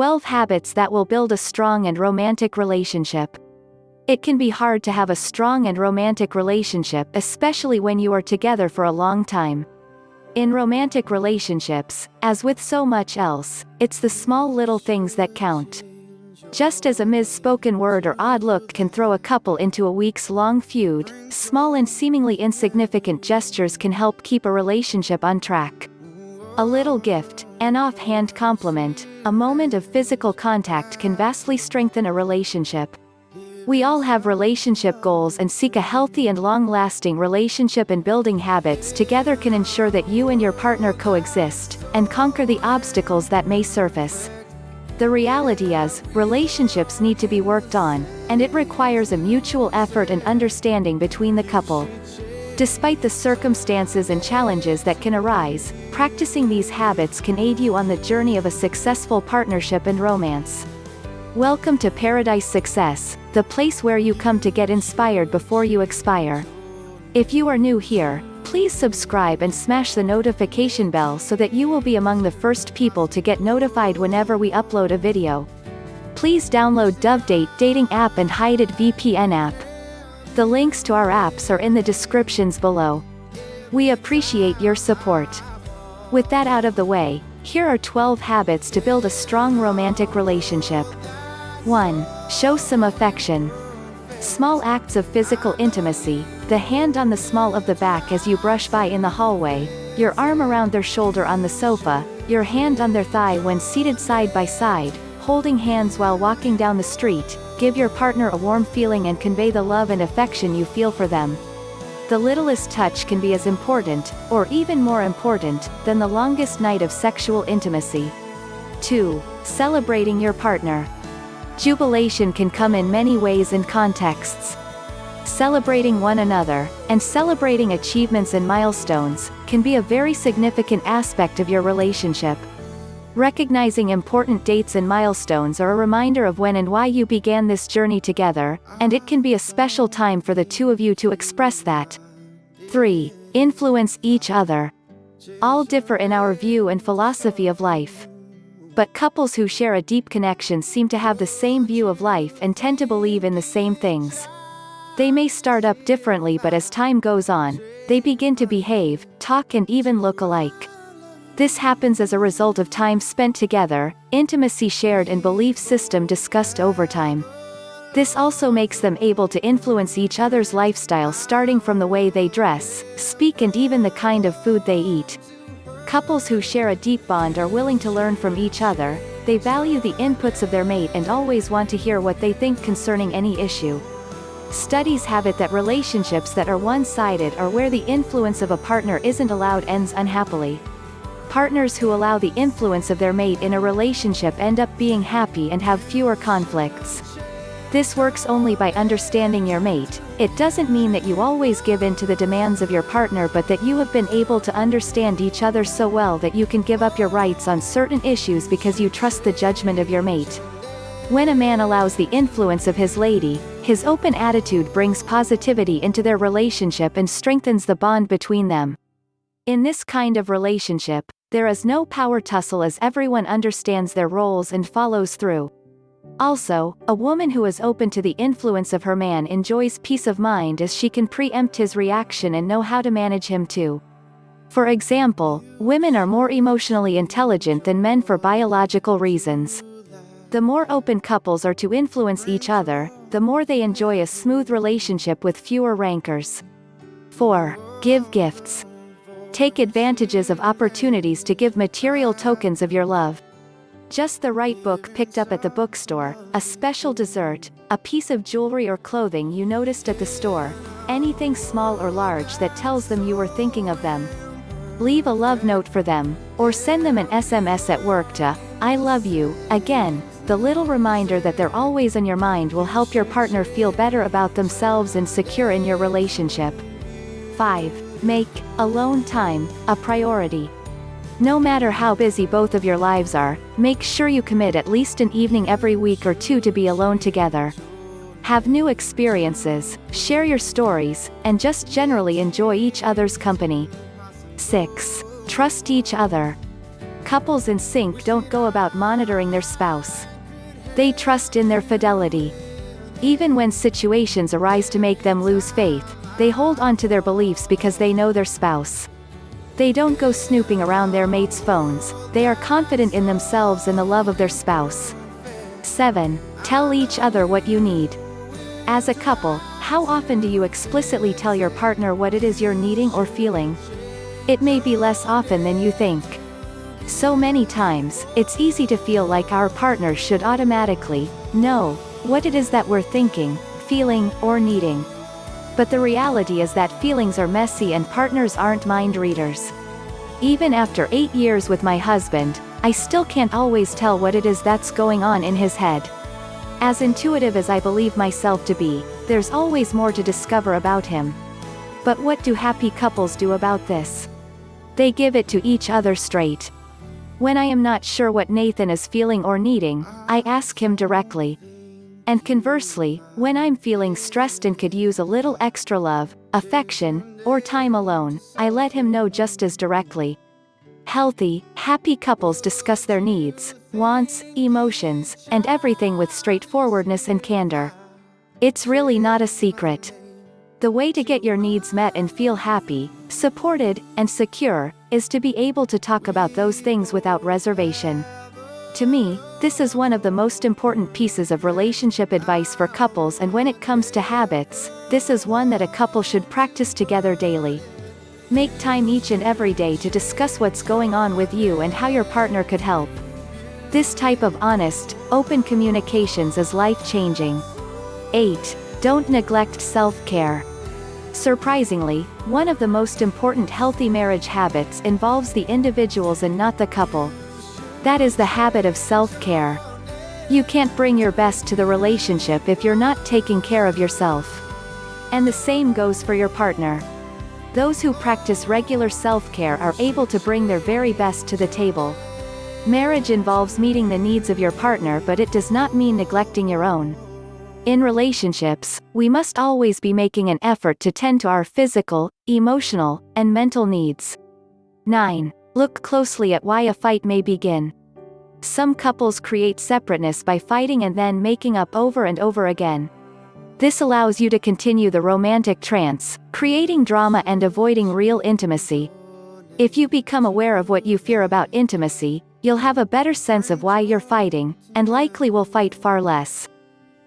12 habits that will build a strong and romantic relationship. It can be hard to have a strong and romantic relationship, especially when you are together for a long time. In romantic relationships, as with so much else, it's the small little things that count. Just as a misspoken word or odd look can throw a couple into a weeks-long feud, small and seemingly insignificant gestures can help keep a relationship on track. A little gift, an offhand compliment, a moment of physical contact can vastly strengthen a relationship. We all have relationship goals and seek a healthy and long-lasting relationship, and building habits together can ensure that you and your partner coexist and conquer the obstacles that may surface. The reality is, relationships need to be worked on, and it requires a mutual effort and understanding between the couple. Despite the circumstances and challenges that can arise, practicing these habits can aid you on the journey of a successful partnership and romance. Welcome to Paradise Success, the place where you come to get inspired before you expire. If you are new here, please subscribe and smash the notification bell so that you will be among the first people to get notified whenever we upload a video. Please download Dove dating app and Hide It VPN app. The links to our apps are in the descriptions below. We appreciate your support. With that out of the way, here are 12 habits to build a strong romantic relationship. 1. Show some affection. Small acts of physical intimacy, the hand on the small of the back as you brush by in the hallway, your arm around their shoulder on the sofa, your hand on their thigh when seated side by side, holding hands while walking down the street, give your partner a warm feeling and convey the love and affection you feel for them. The littlest touch can be as important, or even more important, than the longest night of sexual intimacy. 2. Celebrating your partner. Jubilation can come in many ways and contexts. Celebrating one another, and celebrating achievements and milestones, can be a very significant aspect of your relationship. Recognizing important dates and milestones are a reminder of when and why you began this journey together, and it can be a special time for the two of you to express that. 3. Influence each other. All differ in our view and philosophy of life. But couples who share a deep connection seem to have the same view of life and tend to believe in the same things. They may start up differently, but as time goes on, they begin to behave, talk and even look alike. This happens as a result of time spent together, intimacy shared and belief system discussed over time. This also makes them able to influence each other's lifestyle, starting from the way they dress, speak and even the kind of food they eat. Couples who share a deep bond are willing to learn from each other, they value the inputs of their mate and always want to hear what they think concerning any issue. Studies have it that relationships that are one-sided or where the influence of a partner isn't allowed ends unhappily. Partners who allow the influence of their mate in a relationship end up being happy and have fewer conflicts. This works only by understanding your mate. It doesn't mean that you always give in to the demands of your partner, but that you have been able to understand each other so well that you can give up your rights on certain issues because you trust the judgment of your mate. When a man allows the influence of his lady, his open attitude brings positivity into their relationship and strengthens the bond between them. In this kind of relationship, there is no power tussle as everyone understands their roles and follows through. Also, a woman who is open to the influence of her man enjoys peace of mind as she can preempt his reaction and know how to manage him too. For example, women are more emotionally intelligent than men for biological reasons. The more open couples are to influence each other, the more they enjoy a smooth relationship with fewer rancors. 4. Give gifts. Take advantages of opportunities to give material tokens of your love. Just the right book picked up at the bookstore, a special dessert, a piece of jewelry or clothing you noticed at the store, anything small or large that tells them you were thinking of them. Leave a love note for them, or send them an SMS at work to, "I love you." Again, the little reminder that they're always on your mind will help your partner feel better about themselves and secure in your relationship. 5. Make alone time a priority. No matter how busy both of your lives are, make sure you commit at least an evening every week or two to be alone together. Have new experiences, share your stories, and just generally enjoy each other's company. 6. Trust each other. Couples in sync don't go about monitoring their spouse. They trust in their fidelity. Even when situations arise to make them lose faith, they hold on to their beliefs because they know their spouse. They don't go snooping around their mates' phones, they are confident in themselves and the love of their spouse. 7. Tell each other what you need. As a couple, how often do you explicitly tell your partner what it is you're needing or feeling? It may be less often than you think. So many times, it's easy to feel like our partner should automatically know what it is that we're thinking, feeling, or needing. But the reality is that feelings are messy and partners aren't mind readers. Even after 8 years with my husband, I still can't always tell what it is that's going on in his head. As intuitive as I believe myself to be, there's always more to discover about him. But what do happy couples do about this? They give it to each other straight. When I am not sure what Nathan is feeling or needing, I ask him directly. And conversely, when I'm feeling stressed and could use a little extra love, affection, or time alone, I let him know just as directly. Healthy, happy couples discuss their needs, wants, emotions, and everything with straightforwardness and candor. It's really not a secret. The way to get your needs met and feel happy, supported, and secure, is to be able to talk about those things without reservation. To me, this is one of the most important pieces of relationship advice for couples, and when it comes to habits, this is one that a couple should practice together daily. Make time each and every day to discuss what's going on with you and how your partner could help. This type of honest, open communications is life-changing. 8. Don't neglect self-care. Surprisingly, one of the most important healthy marriage habits involves the individuals and not the couple. That is the habit of self-care. You can't bring your best to the relationship if you're not taking care of yourself. And the same goes for your partner. Those who practice regular self-care are able to bring their very best to the table. Marriage involves meeting the needs of your partner, but it does not mean neglecting your own. In relationships, we must always be making an effort to tend to our physical, emotional, and mental needs. 9. Look closely at why a fight may begin. Some couples create separateness by fighting and then making up over and over again. This allows you to continue the romantic trance, creating drama and avoiding real intimacy. If you become aware of what you fear about intimacy, you'll have a better sense of why you're fighting, and likely will fight far less.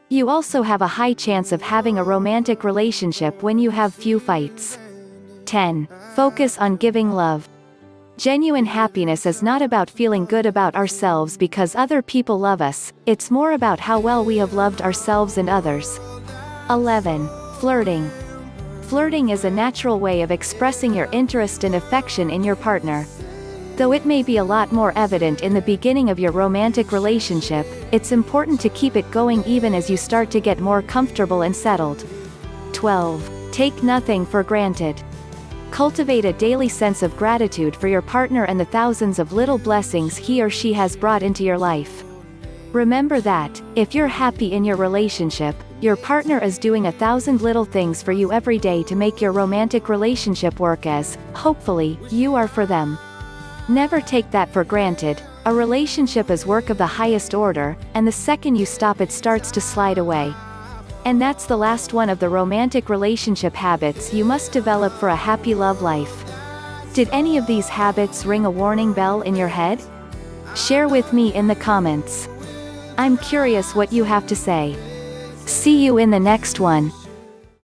You also have a high chance of having a romantic relationship when you have few fights. 10. Focus on giving love. Genuine happiness is not about feeling good about ourselves because other people love us, it's more about how well we have loved ourselves and others. 11. Flirting. Flirting is a natural way of expressing your interest and affection in your partner. Though it may be a lot more evident in the beginning of your romantic relationship, it's important to keep it going even as you start to get more comfortable and settled. 12. Take nothing for granted. Cultivate a daily sense of gratitude for your partner and the thousands of little blessings he or she has brought into your life. Remember that, if you're happy in your relationship, your partner is doing 1,000 little things for you every day to make your romantic relationship work as, hopefully, you are for them. Never take that for granted. A relationship is work of the highest order, and the second you stop it starts to slide away. And that's the last one of the romantic relationship habits you must develop for a happy love life. Did any of these habits ring a warning bell in your head? Share with me in the comments. I'm curious what you have to say. See you in the next one.